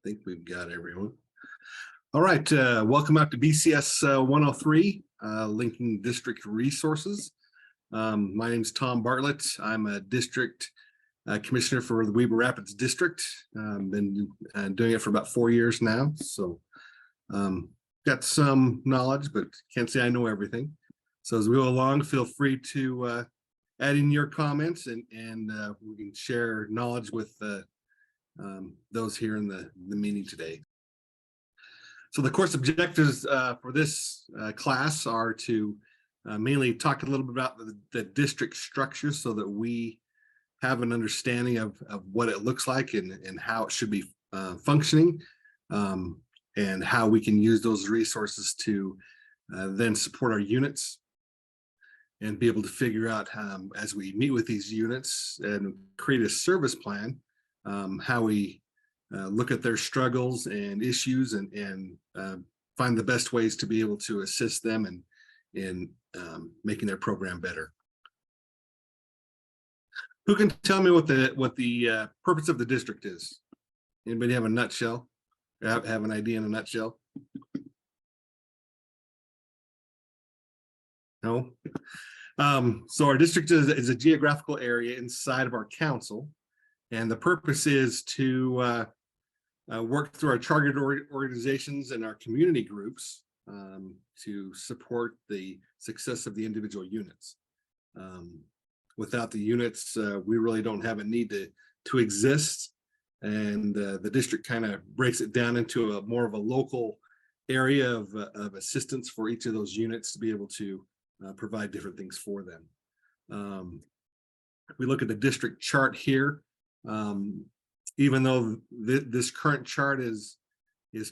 think we've got everyone. All right, welcome out to BCS 103, Linking District Resources. My name is Tom Bartlett. I'm a district commissioner for the Weber Rapids District. Been doing it for about 4 years now, so got some knowledge, but can't say I know everything. So as we go along, feel free to add in your comments, and we can share knowledge with those here in the meeting today. So the course objectives for this class are to mainly talk a little bit about the district structure so that we have an understanding of what it looks like and how it should be functioning, and how we can use those resources to then support our units and be able to figure out as we meet with these units and create a service plan, how we look at their struggles and issues and find the best ways to be able to assist them in making their program better. Who can tell me what the purpose of the district is? Anybody have a nutshell? Have an idea in a nutshell? No. So our district is a geographical area inside of our council, and the purpose is to work through our targeted organizations and our community groups to support the success of the individual units. Without the units, we really don't have a need to exist, and the district kind of breaks it down into more of a local area of assistance for each of those units to be able to provide different things for them. If we look at the district chart here, even though this current chart is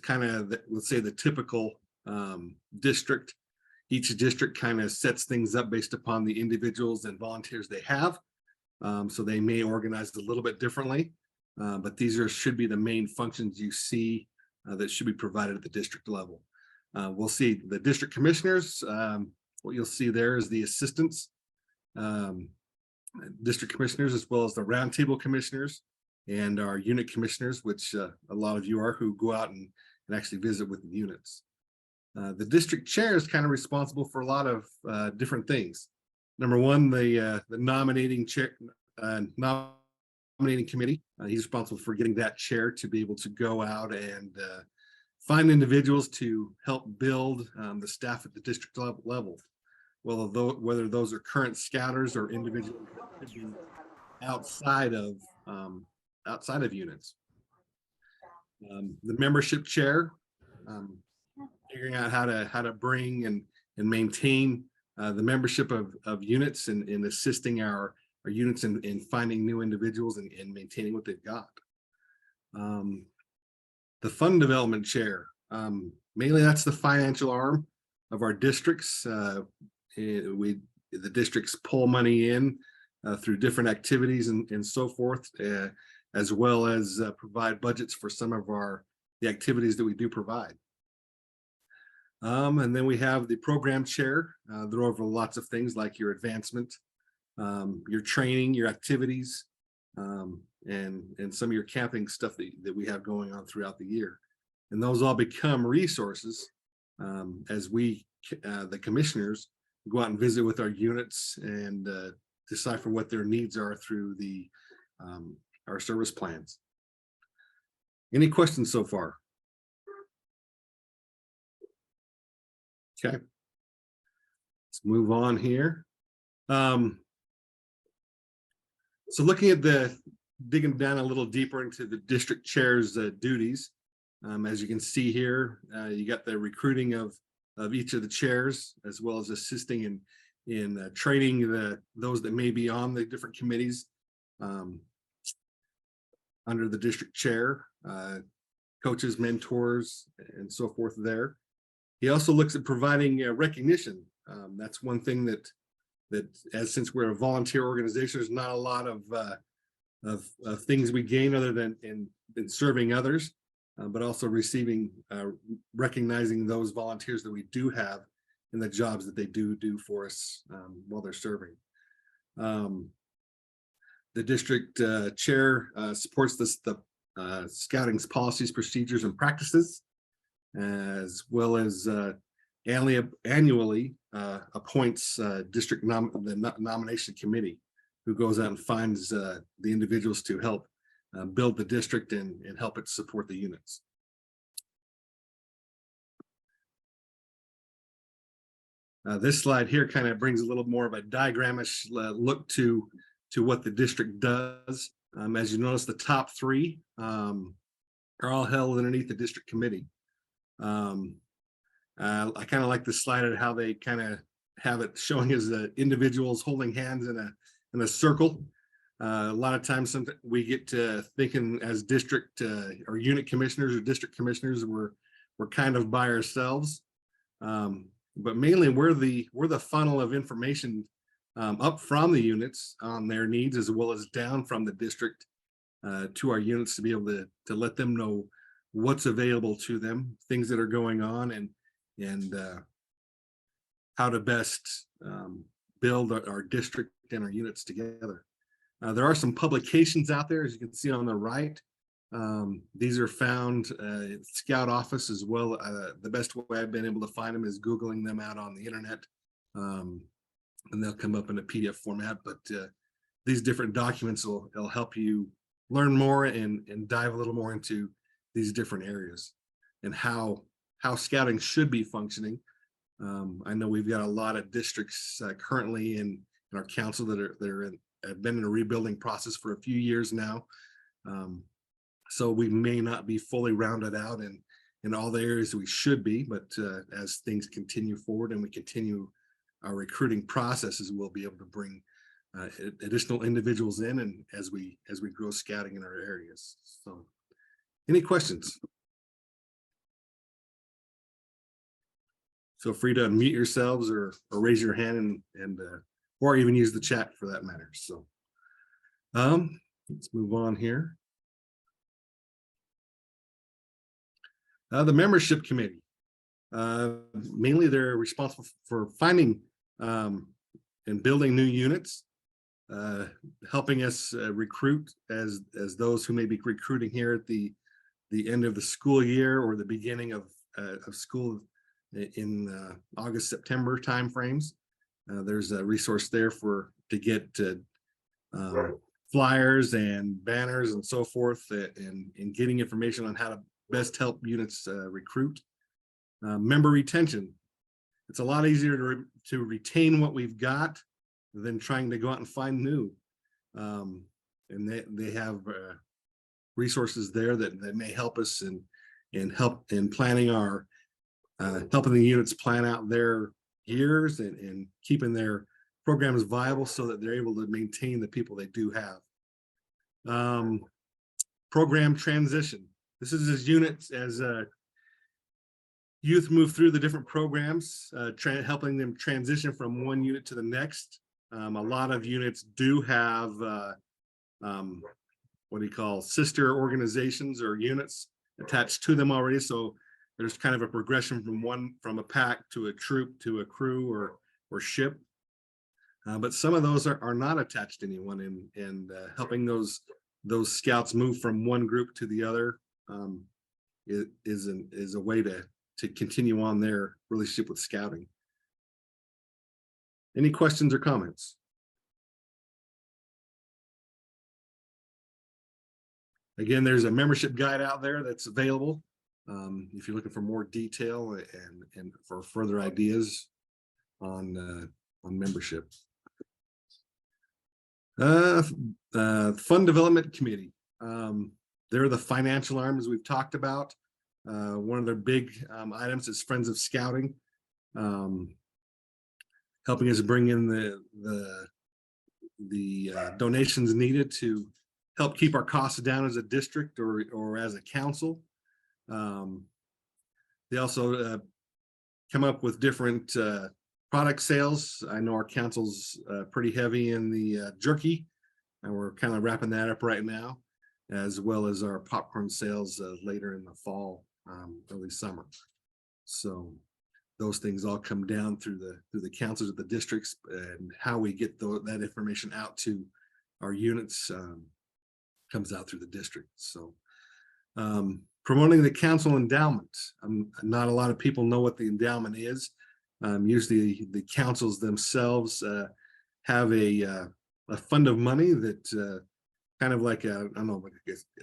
kind of, let's say, the typical district, each district kind of sets things up based upon the individuals and volunteers they have. So they may organize a little bit differently, but these should be the main functions you see that should be provided at the district level. We'll see the district commissioners. What you'll see there is the assistants, district commissioners, as well as the roundtable commissioners and our unit commissioners, which a lot of you are, who go out and actually visit with the units. The district chair is kind of responsible for a lot of different things. Number one, the nominating chair, nominating committee. He's responsible for getting that chair to be able to go out and find individuals to help build the staff at the district level. Well, whether those are current scouters or individuals that could be outside of units. The membership chair, figuring out how to bring and maintain the membership of units and assisting our units in finding new individuals and maintaining what they've got. The fund development chair, mainly that's the financial arm of our districts. The districts pull money in through different activities and so forth, as well as provide budgets for some of the activities that we do provide. And then we have the program chair. They're over lots of things like your advancement, your training, your activities, and some of your camping stuff that we have going on throughout the year. And those all become resources as we, the commissioners, go out and visit with our units and decipher what their needs are through our service plans. Any questions so far? Okay, let's move on here. So looking at digging down a little deeper into the district chair's duties, as you can see here, you got the recruiting of each of the chairs, as well as assisting in training those that may be on the different committees under the district chair, coaches, mentors, and so forth there. He also looks at providing recognition. That's one thing that since we're a volunteer organization, there's not a lot of things we gain other than in serving others, but also recognizing those volunteers that we do have in the jobs that they do for us while they're serving. The district chair supports the scouting's policies, procedures, and practices, as well as annually appoints the nomination committee, who goes out and finds the individuals to help build the district and help it support the units. This slide here kind of brings a little more of a diagramish look to what the district does. As you notice, the top three are all held underneath the district committee. I kind of like the slide of how they kind of have it showing as individuals holding hands in a circle. A lot of times we get to thinking as district or unit commissioners or district commissioners, we're kind of by ourselves. But mainly we're the funnel of information up from the units on their needs, as well as down from the district to our units, to be able to let them know what's available to them, things that are going on, and how to best build our district and our units together. There are some publications out there, as you can see on the right. These are found at Scout office as well. The best way I've been able to find them is Googling them out on the internet, and they'll come up in a PDF format. But these different documents will help you learn more and dive a little more into these different areas and how scouting should be functioning. I know we've got a lot of districts currently in our council that have been in a rebuilding process for a few years now. So we may not be fully rounded out in all the areas we should be, but as things continue forward and we continue our recruiting processes, we'll be able to bring additional individuals in, and as we grow scouting in our areas. So, any questions? Feel free to unmute yourselves or raise your hand and or even use the chat for that matter. So let's move on here. The membership committee, mainly they're responsible for finding and building new units, helping us recruit as those who may be recruiting here at the end of the school year or the beginning of school in August, September timeframes. There's a resource there to get flyers and banners and so forth, and getting information on how to best help units recruit. Member retention. It's a lot easier to retain what we've got than trying to go out and find new. And they have resources there that may help us and help in planning our helping the units plan out their years and keeping their programs viable so that they're able to maintain the people they do have. Program transition. This is as units, as youth move through the different programs, helping them transition from one unit to the next. A lot of units do have what do you call sister organizations or units attached to them already. So there's kind of a progression from a pack to a troop to a crew or ship. But some of those are not attached to anyone, and helping those scouts move from one group to the other is a way to continue on their relationship with scouting. Any questions or comments? Again, there's a membership guide out there that's available if you're looking for more detail and for further ideas on membership. Fund Development Committee. They're the financial arms we've talked about. One of their big items is Friends of Scouting, helping us bring in the donations needed to help keep our costs down as a district or as a council. They also come up with different product sales. I know our council's pretty heavy in the jerky, and we're kind of wrapping that up right now, as well as our popcorn sales later in the fall, early summer. So those things all come down through the councils of the districts, and how we get that information out to our units comes out through the district. So Promoting the council endowment. Not a lot of people know what the endowment is. Usually the councils themselves have a fund of money that kind of like I don't know, like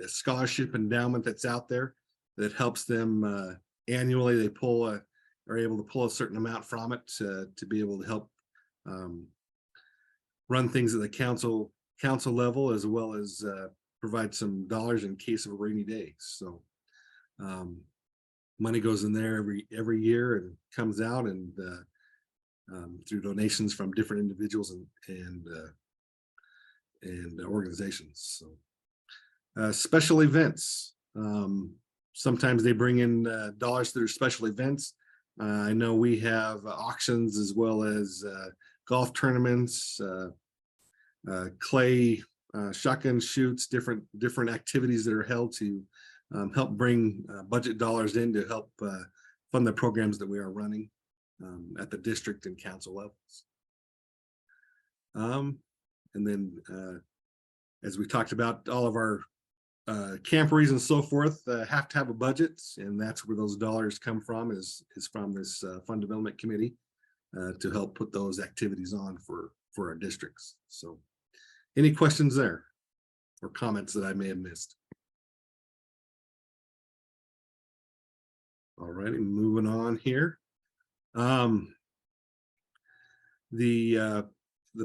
a scholarship endowment that's out there that helps them annually. They are able to pull a certain amount from it to be able to help run things at the council level, as well as provide some dollars in case of a rainy day. So money goes in there every year and comes out, and through donations from different individuals and organizations. So special events. Sometimes they bring in dollars through special events. I know we have auctions as well as golf tournaments, clay shotgun shoots, different activities that are held to help bring budget dollars in to help fund the programs that we are running at the district and council levels. And then, as we talked about, all of our camperies and so forth have to have a budget, and that's where those dollars come from, is from this fund development committee to help put those activities on for our districts. So any questions there or comments that I may have missed? All righty, moving on here. The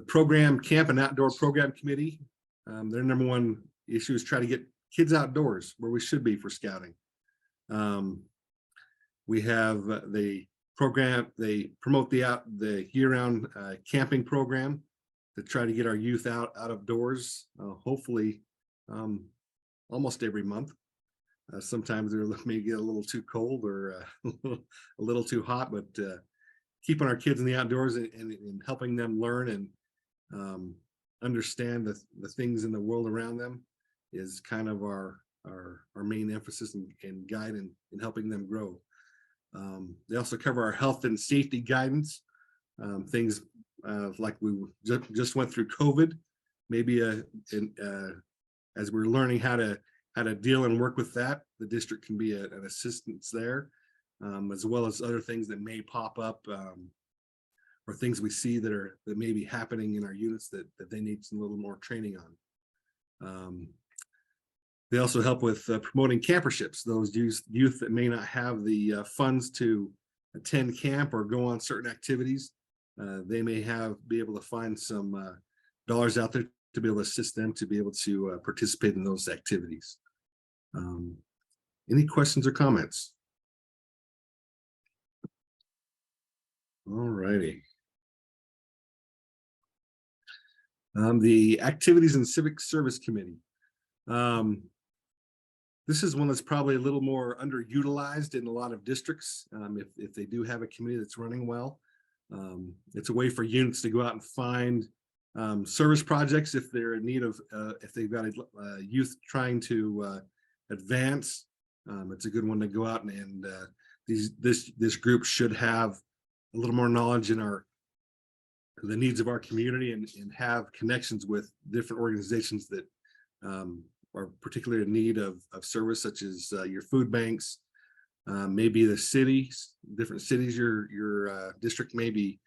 program camp and outdoor program committee, their number one issue is try to get kids outdoors where we should be for scouting. We have the program, they promote the year-round camping program to try to get our youth out of doors, hopefully almost every month. Sometimes they may get a little too cold or a little too hot, but keeping our kids in the outdoors and helping them learn and understand the things in the world around them is kind of our main emphasis and guide in helping them grow. They also cover our health and safety guidance, things like we just went through COVID, maybe as we're learning how to deal and work with that, the district can be an assistance there, as well as other things that may pop up or things we see that may be happening in our units that they need some little more training on. They also help with promoting camperships, those youth that may not have the funds to attend camp or go on certain activities. They may be able to find some dollars out there to be able to assist them to be able to participate in those activities. Any questions or comments? All righty. The Activities and Civic Service Committee. This is one that's probably a little more underutilized in a lot of districts. If they do have a committee that's running well, it's a way for units to go out and find service projects if they're in need of, if they've got a youth trying to advance. It's a good one to go out and this group should have a little more knowledge in the needs of our community and have connections with different organizations that are particularly in need of service, such as your food banks, maybe the cities, different cities your district may be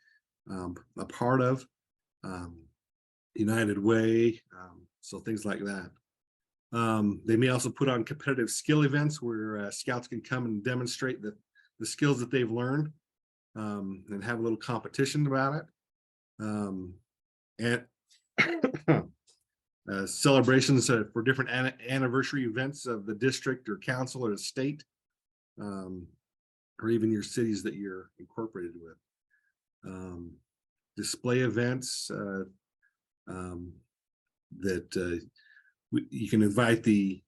a part of, United Way, so things like that. They may also put on competitive skill events where scouts can come and demonstrate the skills that they've learned, and have a little competition about it. And celebrations for different anniversary events of the district or council or the state, or even your cities that you're incorporated with. Display events that you can invite the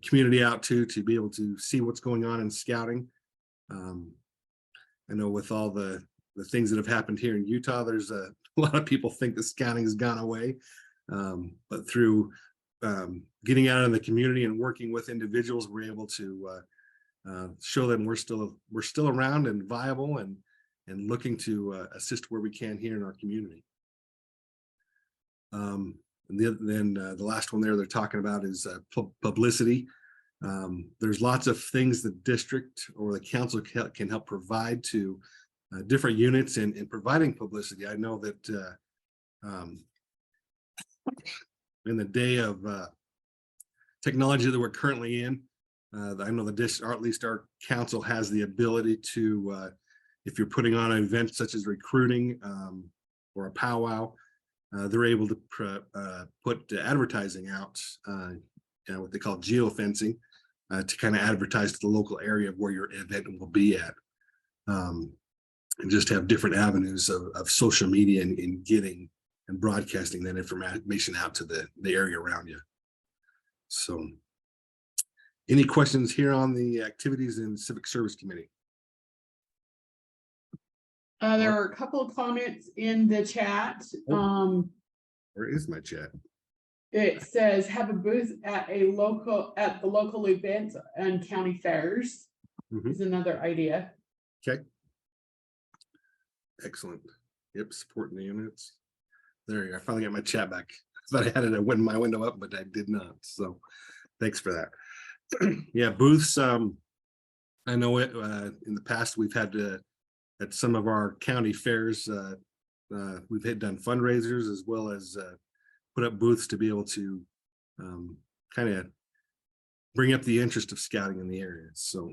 community out to be able to see what's going on in scouting. I know with all the things that have happened here in Utah, there's a lot of people think that scouting has gone away. But through getting out in the community and working with individuals, we're able to show them we're still around and viable and looking to assist where we can here in our community. And then the last one there they're talking about is publicity. There's lots of things the district or the council can help provide to different units in providing publicity. I know that in the day of technology that we're currently in, I know the district, or at least our council, has the ability to, if you're putting on an event such as recruiting or a powwow, they're able to put advertising out, what they call geofencing, to kind of advertise to the local area of where your event will be at, and just have different avenues of social media in getting and broadcasting that information out to the area around you. So, any questions here on the activities in Civic Service Committee? There are a couple of comments in the chat. Where is my chat? It says have a booth at the local events and county fairs is another idea. Okay. Excellent. Yep, supporting the units. There you go. I finally got my chat back. I thought I had it at my window up, but I did not. So thanks for that. Yeah, booths. I know it in the past we've had to at some of our county fairs, we've had done fundraisers as well as put up booths to be able to kind of bring up the interest of scouting in the area. So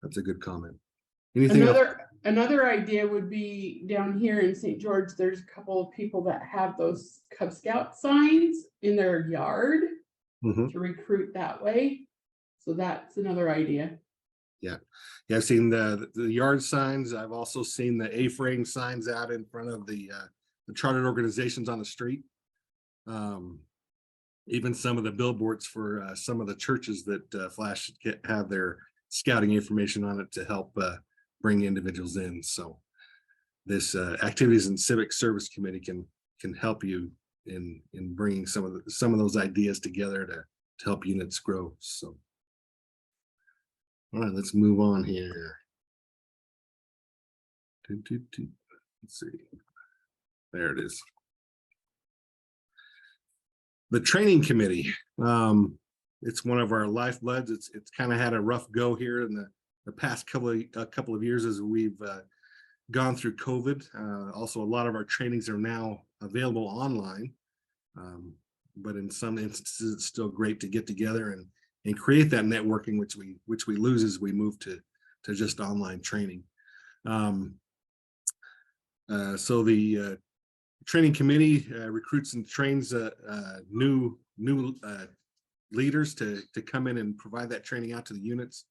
that's a good comment. Anything else? Another idea would be down here in St. George, there's a couple of people that have those Cub Scout signs in their yard to recruit that way. So that's another idea. Yeah, I've seen the yard signs. I've also seen the A-frame signs out in front of the chartered organizations on the street. Even some of the billboards for some of the churches that have their scouting information on it to help bring individuals in. So this activities and civic service committee can help you in bringing some of those ideas together to help units grow. So all right, let's move on here. Let's see. There it is. The training committee. It's one of our lifebloods. It's kind of had a rough go here in the past couple of years as we've gone through COVID. Also, a lot of our trainings are now available online, but in some instances, it's still great to get together and create that networking, which we lose as we move to just online training. So the training committee recruits and trains new leaders to come in and provide that training out to the units.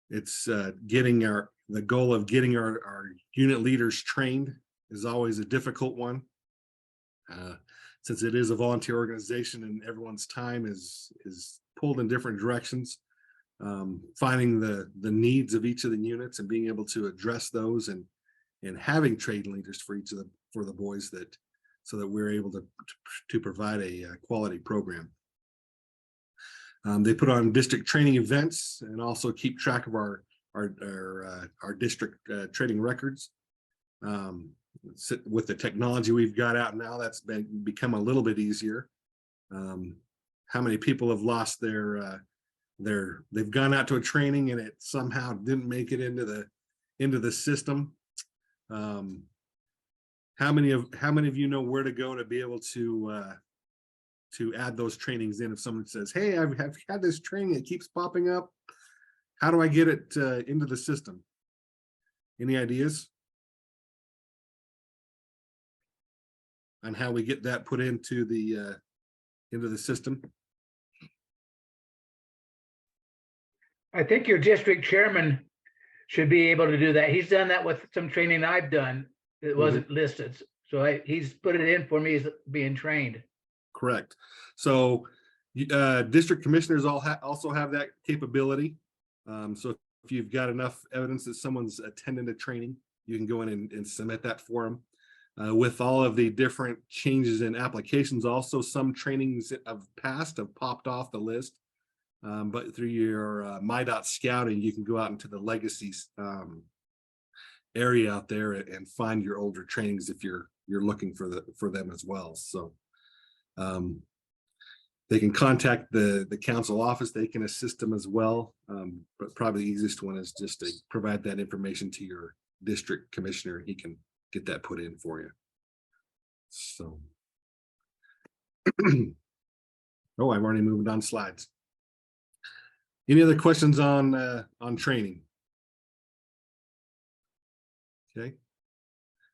It's the goal of getting our unit leaders trained is always a difficult one. Since it is a volunteer organization and everyone's time is pulled in different directions, finding the needs of each of the units and being able to address those and having training leaders for each of the boys so that we're able to provide a quality program. They put on district training events and also keep track of our district training records. With the technology we've got out now, that's become a little bit easier. How many people have lost they've gone out to a training and it somehow didn't make it into the system? How many of you know where to go to be able to add those trainings in? If someone says, hey, I've had this training, it keeps popping up, how do I get it into the system? Any ideas on how we get that put into the system? I think your district chairman should be able to do that. He's done that with some training I've done. It wasn't listed. So he's put it in for me as being trained. Correct. So district commissioners also have that capability. So if you've got enough evidence that someone's attended a training, you can go in and submit that for them. With all of the different changes in applications, also some trainings have popped off the list. But through your MyDot scouting, you can go out into the legacy area out there and find your older trainings if you're looking for them as well. So They can contact the council office. They can assist them as well. But probably the easiest one is just to provide that information to your district commissioner. He can get that put in for you. So, oh, I've already moved on slides. Any other questions on training? Okay.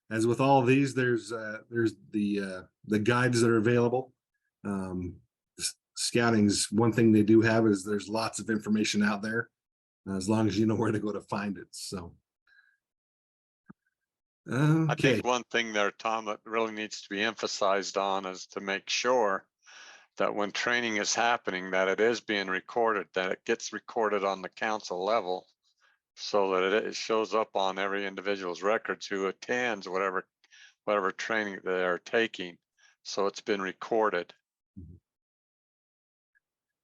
As with all of these, there's the guides that are available. Scouting's one thing they do have is there's lots of information out there, as long as you know where to go to find it. So, I okay. think one thing there, Tom, that really needs to be emphasized on is to make sure that when training is happening, that it is being recorded, that it gets recorded on the council level, so that it shows up on every individual's records who attends whatever training they are taking. So it's been recorded.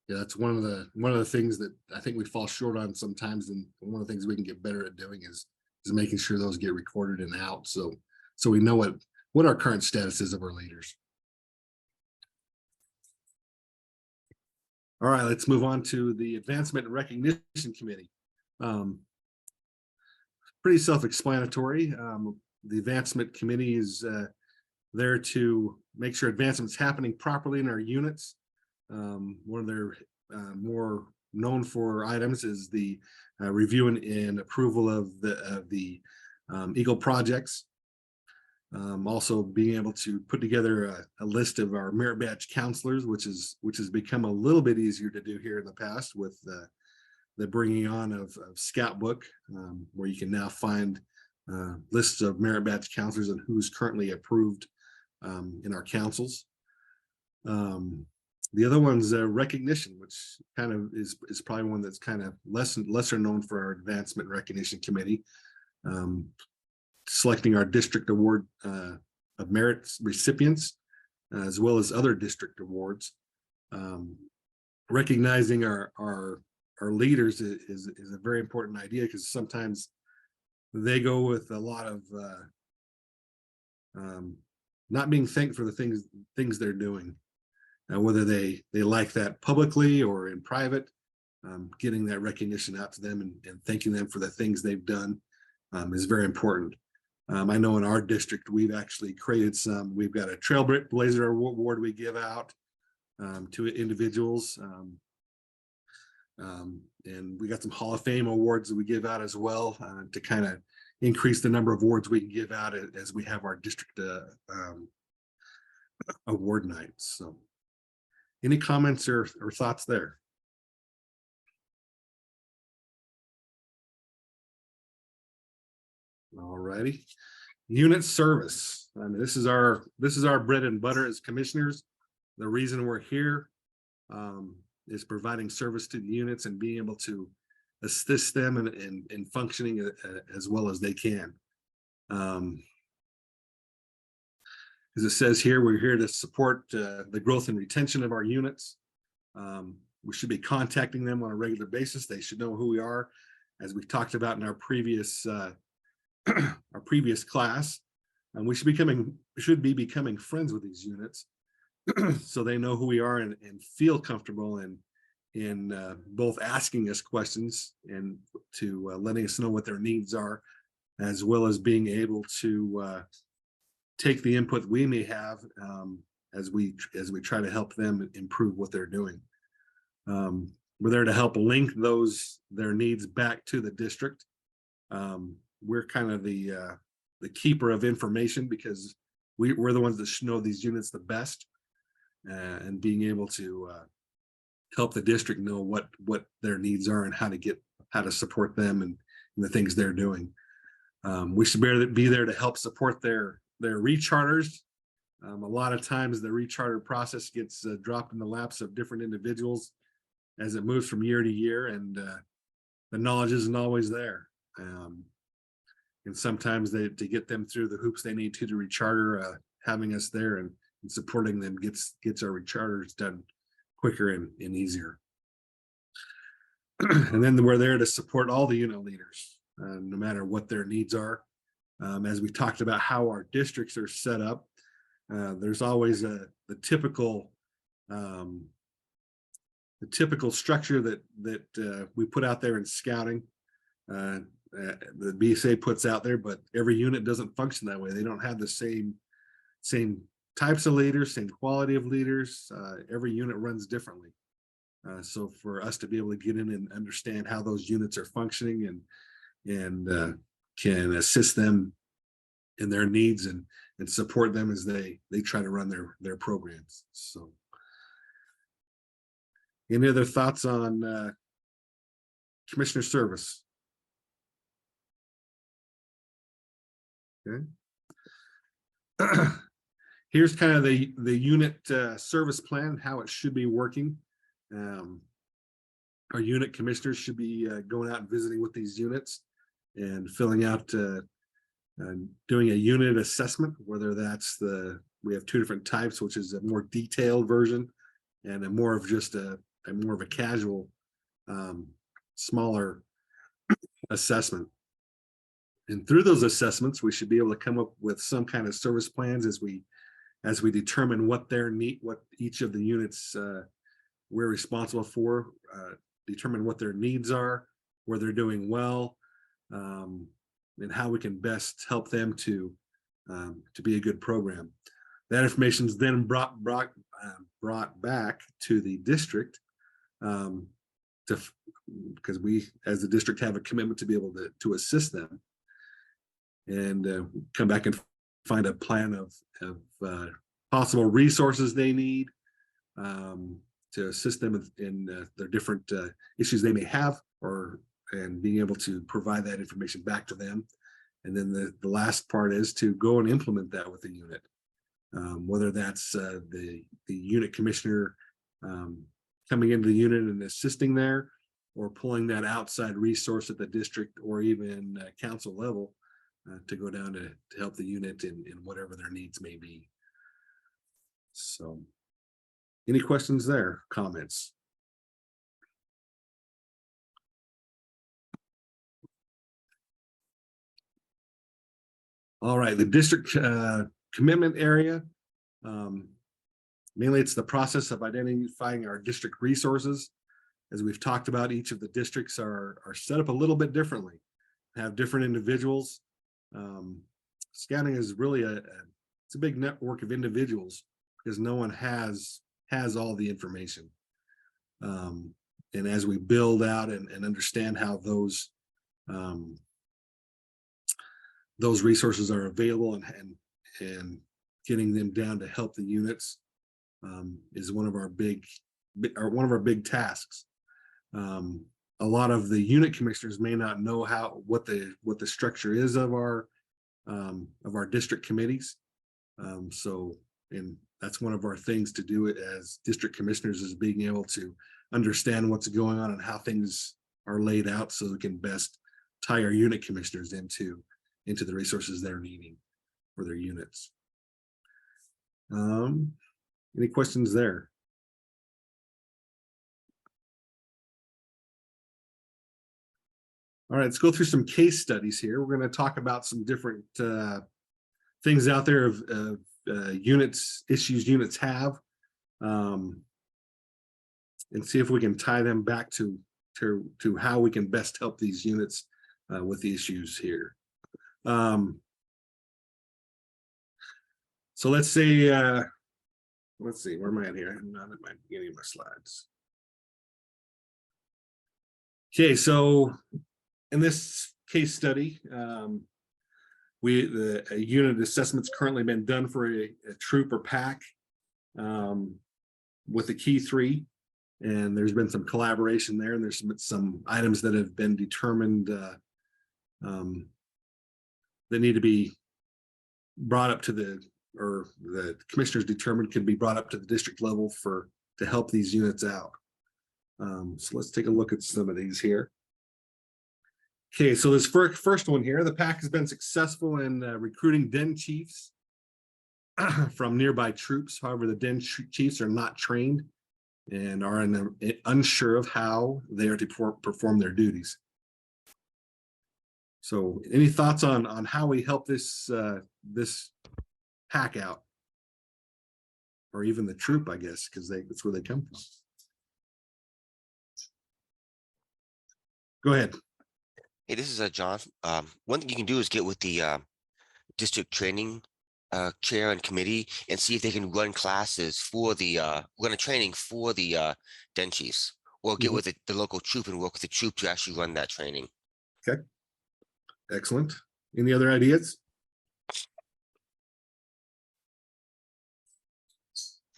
Yeah, that's one of the things that I think we fall short on sometimes, and one of the things we can get better at doing is making sure those get recorded and out, so we know what our current status is of our leaders. All right, let's move on to the Advancement and Recognition Committee. Pretty self-explanatory. The Advancement Committee is there to make sure advancement's happening properly in our units. One of their more known for items is the review and approval of the Eagle projects. Also being able to put together a list of our merit badge counselors, which has become a little bit easier to do here in the past with the bringing on of Scout Book, where you can now find lists of merit badge counselors and who's currently approved in our councils. The other one's recognition, which kind of is probably one that's kind of lesser known for our Advancement Recognition Committee. Selecting our district award of merit recipients, as well as other district awards. Recognizing our leaders is a very important idea, because sometimes they go with a lot of not being thanked for the things they're doing, whether they like that publicly or in private. Getting that recognition out to them and thanking them for the things they've done is very important. I know in our district, we've actually created we've got a Trailblazer Award we give out to individuals. And we got some Hall of Fame awards that we give out as well, to kind of increase the number of awards we can give out as we have our district award nights. So any comments or thoughts there? All righty. Unit service. I mean, this is our bread and butter as commissioners. The reason we're here is providing service to the units and being able to assist them in functioning as well as they can. As it says here, we're here to support the growth and retention of our units. We should be contacting them on a regular basis. They should know who we are, as we talked about in our previous class. And we should be becoming friends with these units, so they know who we are and feel comfortable in both asking us questions and to letting us know what their needs are, as well as being able to take the input we may have as we try to help them improve what they're doing. We're there to help link their needs back to the district. We're kind of the keeper of information, because we're the ones that should know these units the best, and being able to help the district know what their needs are and how to support them and the things they're doing. We should be there to help support their recharters. A lot of times the recharter process gets dropped in the laps of different individuals as it moves from year to year, and the knowledge isn't always there. And sometimes to get them through the hoops they need to recharter, having us there and supporting them gets our recharters done quicker and easier. And then we're there to support all the unit leaders, no matter what their needs are. As we talked about how our districts are set up, there's always the typical typical structure that we put out there in scouting. The BSA puts out there, but every unit doesn't function that way. They don't have the same types of leaders, same quality of leaders. Every unit runs differently. So for us to be able to get in and understand how those units are functioning and can assist them in their needs and support them as they try to run their programs. So any other thoughts on commissioner service? Okay. Here's kind of the unit service plan, how it should be working. Our unit commissioners should be going out and visiting with these units and filling out, doing a unit assessment, whether that's we have two different types, which is a more detailed version and a more of just a more of a casual, smaller assessment. And through those assessments, we should be able to come up with some kind of service plans as we determine what each of the units we're responsible for, determine what their needs are, where they're doing well, and how we can best help them to be a good program. That information is then brought back to the district because we, as the district, have a commitment to be able to assist them and come back and find a plan of possible resources they need to assist them in their different issues they may have, and being able to provide that information back to them. And then the last part is to go and implement that with the unit, whether that's the unit commissioner coming into the unit and assisting there, or pulling that outside resource at the district or even council level to go down to help the unit in whatever their needs may be. So any questions there, comments? All right, the district commitment area. Mainly it's the process of identifying our district resources. As we've talked about, each of the districts are set up a little bit differently, have different individuals. Scouting is really it's a big network of individuals because no one has all the information. And as we build out and understand how those resources are available and getting them down to help the units is one of our big tasks. A lot of the unit commissioners may not know what the structure is of our district committees. And that's one of our things to do it as district commissioners, is being able to understand what's going on and how things are laid out so we can best tie our unit commissioners into the resources they're needing for their units. Any questions there? All right, let's go through some case studies here. We're going to talk about some different things out there of issues units have, and see if we can tie them back to how we can best help these units with the issues here. So let's say, let's see, where am I at here? I'm not at my beginning of my slides. Okay, so in this case study, a unit assessment's currently been done for a troop or pack with the key 3, and there's been some collaboration there, and there's some items that have been determined that need to be brought up to the commissioners determined can be brought up to the district level to help these units out. So let's take a look at some of these here. Okay, so this first one here, the pack has been successful in recruiting den chiefs from nearby troops. However, the den chiefs are not trained and are unsure of how they are to perform their duties. So any thoughts on how we help this pack out, or even the troop, I guess, because that's where they come from? Go ahead. Hey, this is John. One thing you can do is get with the district training chair and committee and see if they can run classes for the run a training for the den chiefs, or get Mhm. with the local troop and work with the troop to actually run that training. Excellent. Any other ideas?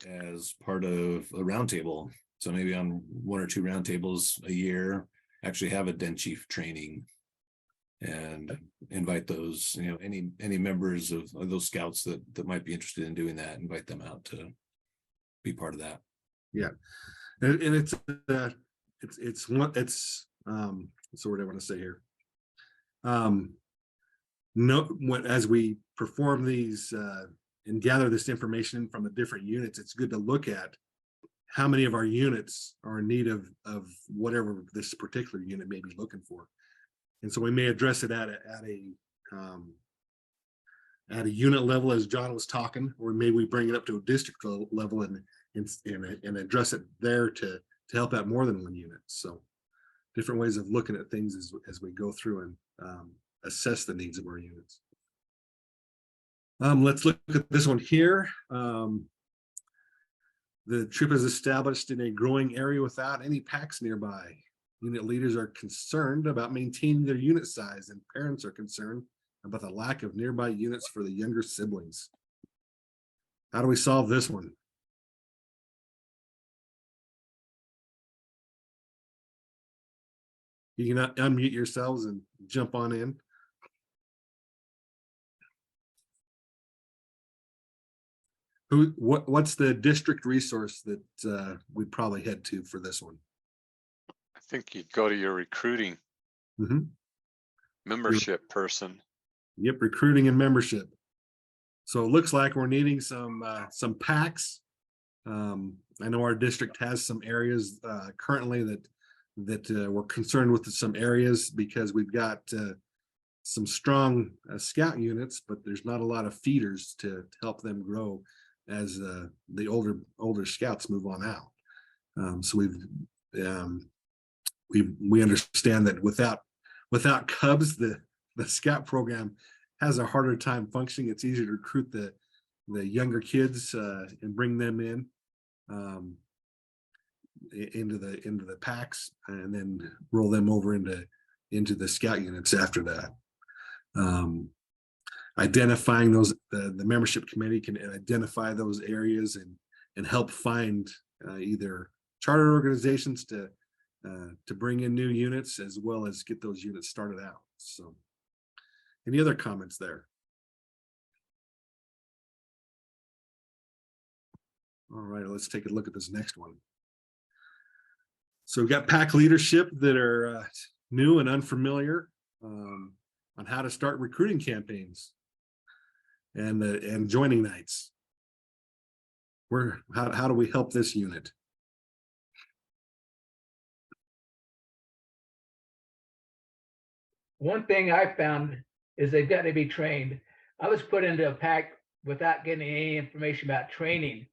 As part of a roundtable. So maybe on 1 or 2 roundtables a year, actually have a den chief training. And invite those, any members of those scouts that might be interested in doing that, invite them out to be part of that. And it's what's the word I want to say here? As we perform these and gather this information from the different units, it's good to look at how many of our units are in need of whatever this particular unit may be looking for. And so we may address it at a unit level, as John was talking, or maybe we bring it up to a district level and address it there to help out more than one unit. So different ways of looking at things as we go through and assess the needs of our units. Let's look at this one here. The troop is established in a growing area without any packs nearby. Unit leaders are concerned about maintaining their unit size, and parents are concerned about the lack of nearby units for the younger siblings. How do we solve this one? You can unmute yourselves and jump on in. What's the district resource that we'd probably head to for this one? I think you'd go to your recruiting membership person. Yep, recruiting and membership. So it looks like we're needing some packs. I know our district has some areas currently that we're concerned with, some areas because we've got some strong scout units, but there's not a lot of feeders to help them grow as the older scouts move on out. So we understand that without cubs, the scout program has a harder time functioning. It's easier to recruit the younger kids and bring them in into the packs, and then roll them over into the scout units after that. Identifying those, the membership committee can identify those areas and help find either charter organizations to bring in new units, as well as get those units started out. So any other comments there? All right, let's take a look at this next one. So we've got pack leadership that are new and unfamiliar on how to start recruiting campaigns and joining nights. How do we help this unit? One thing I found is they've got to be trained. I was put into a pack without getting any information about training.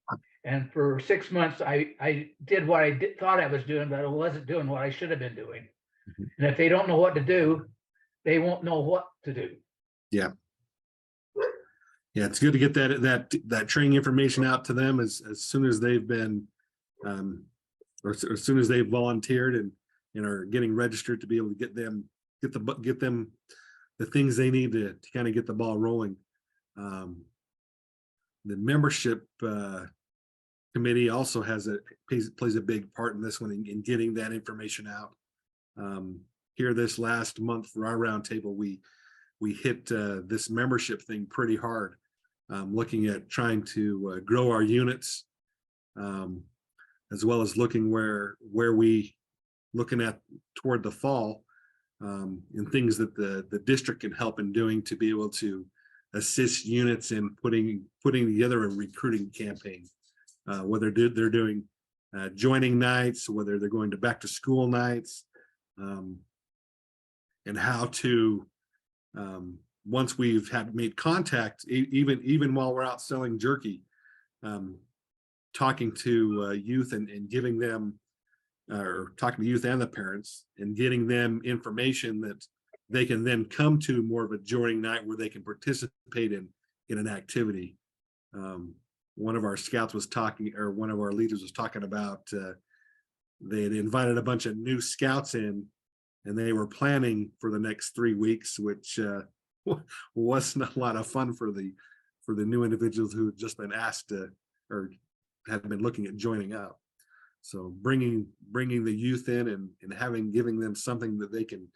And for 6 months, I did what I thought I was doing, but I wasn't doing what I should have been doing. And if they don't know what to do, they won't know what to do. Yeah. Yeah, it's good to get that training information out to them as soon as they've been, or as soon as they've volunteered and are getting registered, to be able to get them the things they need to kind of get the ball rolling. The membership committee also plays a big part in this one in getting that information out. Here this last month for our roundtable, we hit this membership thing pretty hard, looking at trying to grow our units, as well as looking where we looking at toward the fall, and things that the district can help in doing to be able to assist units in putting together a recruiting campaign, whether they're doing joining nights, whether they're going to back to school nights, and how to, once we've made contact, even while we're out selling jerky, talking to youth and giving them or talking to youth and the parents and getting them information that they can then come to more of a joining night where they can participate in an activity. One of our scouts was talking, or one of our leaders was talking about, they had invited a bunch of new scouts in, and they were planning for the next 3 weeks, which wasn't a lot of fun for the new individuals who had just been asked to, or had been looking at joining up. So bringing the youth in and giving them something that they can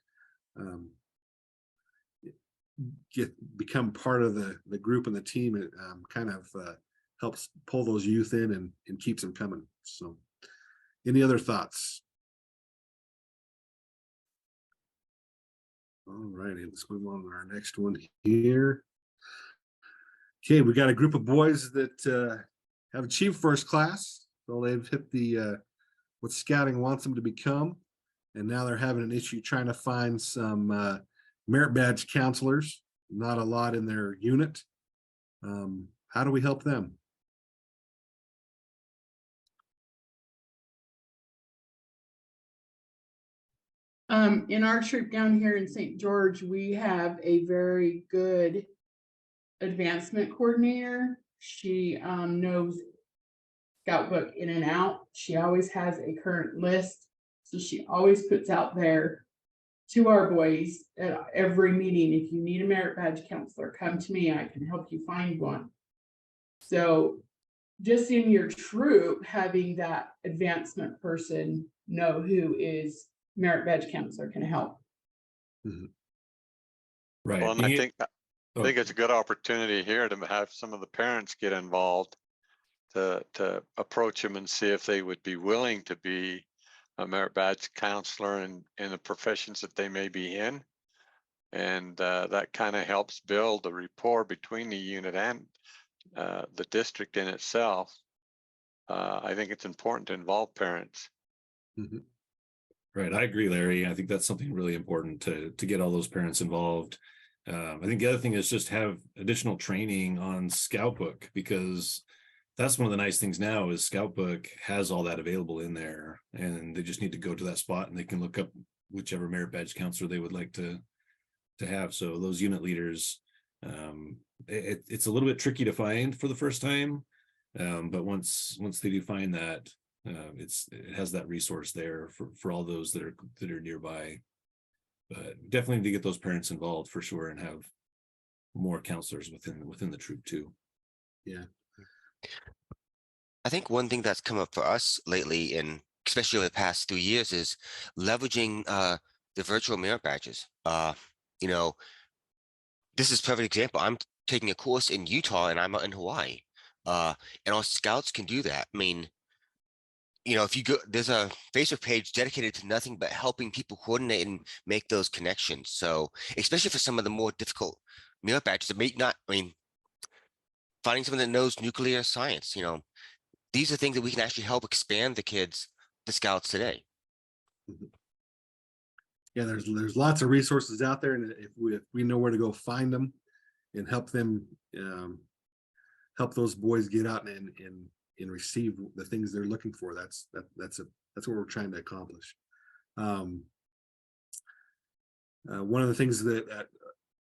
become part of the group and the team, it kind of helps pull those youth in and keeps them coming. So any other thoughts? All righty, let's move on to our next one here. Okay, we got a group of boys that have achieved first class. So they've hit the what scouting wants them to become. And now they're having an issue trying to find some merit badge counselors, not a lot in their unit. How do we help them? In our troop down here in St. George, we have a very good advancement coordinator. She knows Scout Book in and out. She always has a current list. So she always puts out there to our boys at every meeting, if you need a merit badge counselor, come to me, I can help you find one. So just in your troop, having that advancement person know who is merit badge counselor can help. Right. Well, and I think Oh. it's a good opportunity here to have some of the parents get involved, to approach them and see if they would be willing to be a merit badge counselor in the professions that they may be in. And that kind of helps build a rapport between the unit and the district in itself. I think it's important to involve parents. Mhm. Right, I agree, Larry. I think that's something really important to get all those parents involved. I think the other thing is just have additional training on Scout Book, because that's one of the nice things now is Scout Book has all that available in there, and they just need to go to that spot and they can look up whichever merit badge counselor they would like to have. So those unit leaders, it's a little bit tricky to find for the first time, but once they do find that, it has that resource there for all those that are nearby. But definitely need to get those parents involved for sure, and have more counselors within the troop too. Yeah. I think one thing that's come up for us lately, and especially over the past 3 years, is leveraging the virtual merit badges. You know, this is a perfect example. I'm taking a course in Utah and I'm out in Hawaii. And our scouts can do that. I mean, if you go, there's a Facebook page dedicated to nothing but helping people coordinate and make those connections. So, especially for some of the more difficult merit badges, it may not, finding someone that knows nuclear science, these are things that we can actually help expand the scouts today. Yeah, there's lots of resources out there, and if we know where to go find them and help them, help those boys get out and receive the things they're looking for, that's what we're trying to accomplish. One of the things that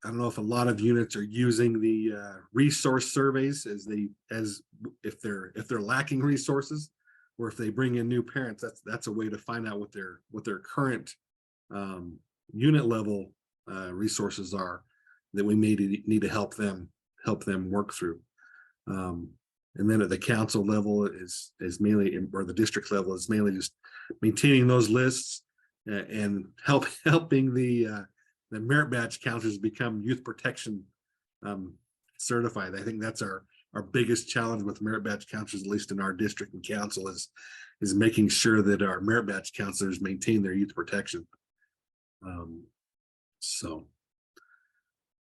I don't know if a lot of units are using the resource surveys as if they're lacking resources, or if they bring in new parents, that's a way to find out what their current unit level resources are that we may need to help them work through. And then at the council level is mainly, or the district level is mainly just maintaining those lists and helping the merit badge counselors become youth protection certified. I think that's our biggest challenge with merit badge counselors, at least in our district and council, is making sure that our merit badge counselors maintain their youth protection. So,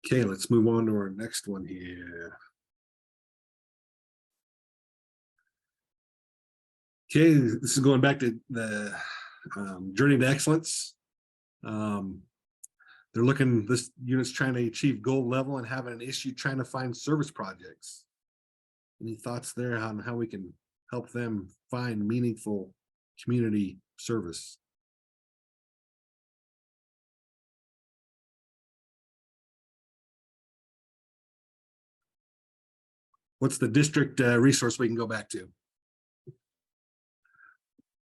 okay, let's move on to our next one here. Okay, this is going back to the journey to excellence. This unit's trying to achieve gold level and having an issue trying to find service projects. Any thoughts there on how we can help them find meaningful community service. What's the district resource we can go back to?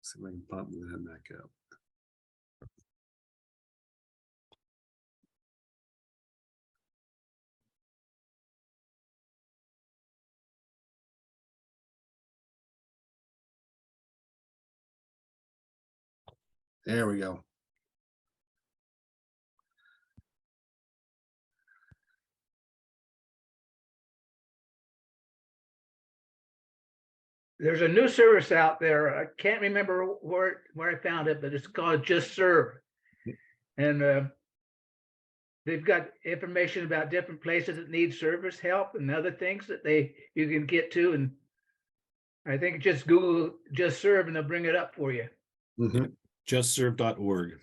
See if I can pop that back up. There we go. There's a new service out there. I can't remember where I found it, but it's called Just Serve. And they've got information about different places that need service help and other things that you can get to. And I think just Google Just Serve and they'll bring it up for you. Justserve.org.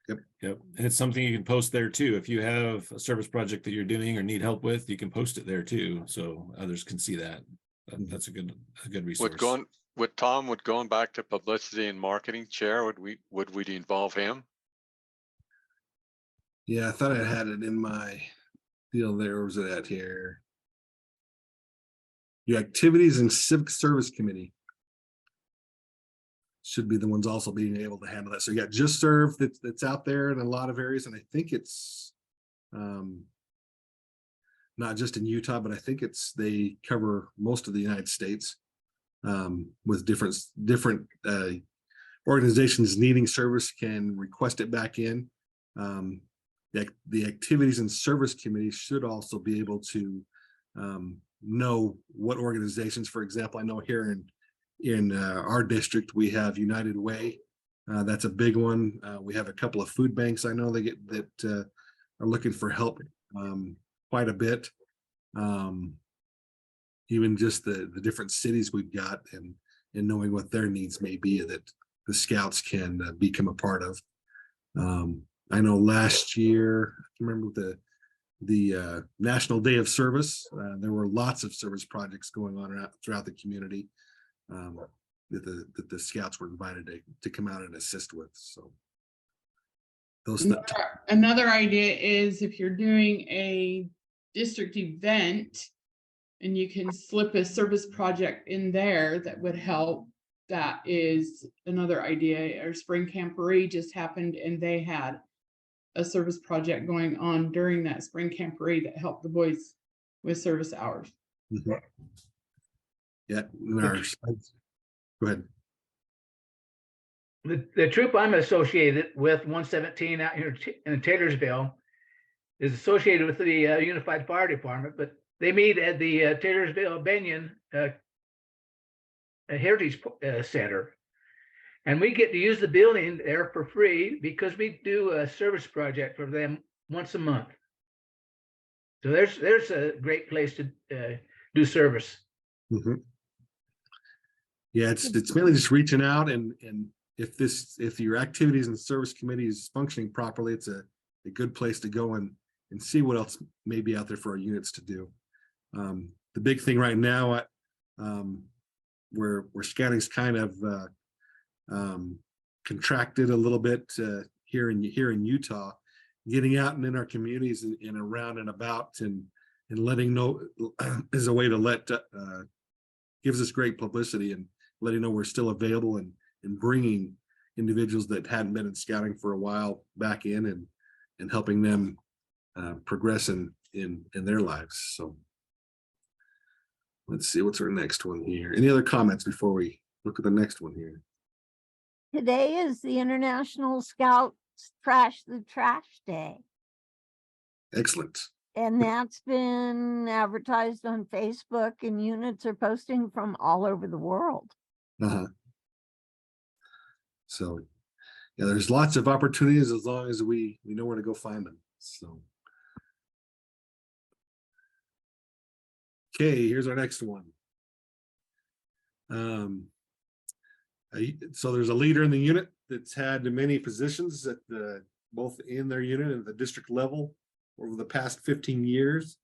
Yep. And it's something you can post there too. If you have a service project that you're doing or need help with, you can post it there too, so others can see that. That's a good resource. Would going back to publicity and marketing chair, would we involve him? Yeah, I thought I had it in my deal there. Where was it at here? Your activities and civic service committee should be the ones also being able to handle that. So you got Just Serve that's out there in a lot of areas, and I think it's not just in Utah, but I think they cover most of the United States with different organizations needing service can request it back in. The activities and service committee should also be able to know what organizations, for example, I know here in our district, we have United Way. That's a big one. We have a couple of food banks I know that are looking for help quite a bit. Even just the different cities we've got and knowing what their needs may be that the scouts can become a part of. I know last year, I remember the National Day of Service, there were lots of service projects going on throughout the community that the scouts were invited to come out and assist with. So another idea is if you're doing a district event and you can slip a service project in there that would help, that is another idea. Our spring camporee just happened and they had a service project going on during that spring camporee that helped the boys with service hours. Yeah, go ahead. The troop I'm associated with, 117 out here in Taylorsville, is associated with the Unified Fire Department, but they meet at the Taylorsville Benyon Heritage Center. And we get to use the building there for free because we do a service project for them once a month. So there's a great place to do service. Yeah, it's mainly just reaching out and if your activities and service committee is functioning properly, it's a good place to go and see what else may be out there for our units to do. The big thing right now, where scouting's kind of contracted a little bit here in Utah, getting out and in our communities and around and about and letting know is a way to gives us great publicity and letting know we're still available and bringing individuals that hadn't been in scouting for a while back in and helping them progress in their lives. So let's see, what's our next one here? Any other comments before we look at the next one here? Today is the International Scouts Trash the Trash Day. Excellent. And that's been advertised on Facebook, and units are posting from all over the world. So yeah, there's lots of opportunities as long as we know where to go find them. So okay, here's our next one. So there's a leader in the unit that's had many positions at both in their unit and at the district level over the past 15 years.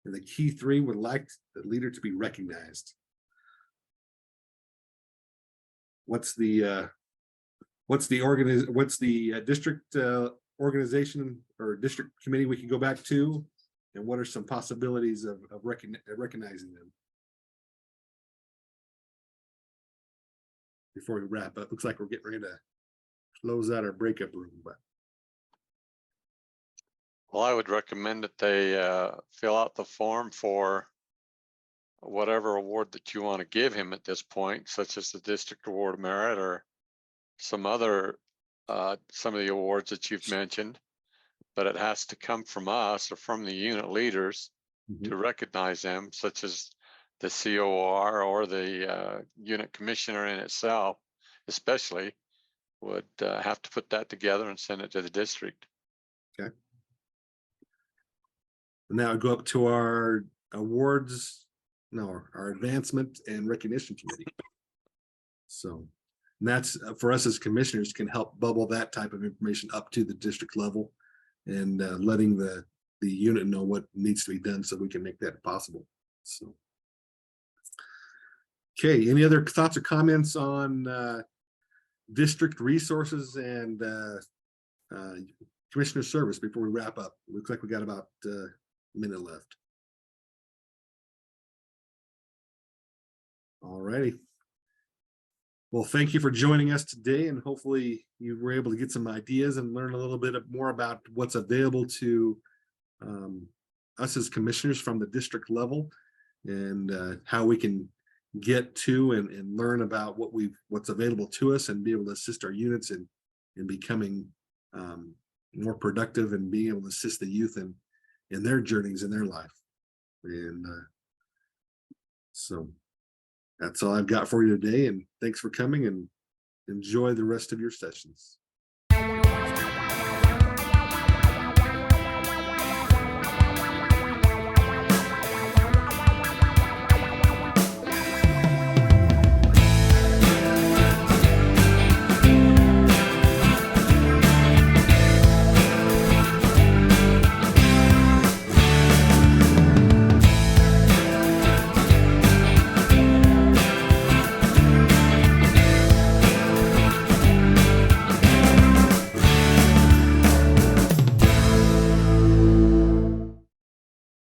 And the key three would like the leader to be recognized. What's the what's the district organization or district committee we can go back to? And what are some possibilities of recognizing them? Before we wrap up, looks like we're getting ready to close out our breakup room, but Well, I would recommend that they fill out the form for whatever award that you want to give him at this point, such as the District Award of Merit or some other, some of the awards that you've mentioned. But it has to come from us or from the unit leaders to recognize them, such as the COR or the unit commissioner in itself, especially, would have to put that together and send it to the district. okay. Now go up to our awards, no, our advancement and recognition committee. So and that's for us as commissioners, can help bubble that type of information up to the district level and letting the unit know what needs to be done so we can make that possible. So, okay, any other thoughts or comments on district resources and commissioner service before we wrap up? Looks like we got about a minute left. All righty. Well, thank you for joining us today, and hopefully you were able to get some ideas and learn a little bit more about what's available to us as commissioners from the district level, and how we can get to and learn about what's available to us and be able to assist our units in becoming more productive and being able to assist the youth in their journeys in their life. And so that's all I've got for you today, and thanks for coming, and enjoy the rest of your sessions.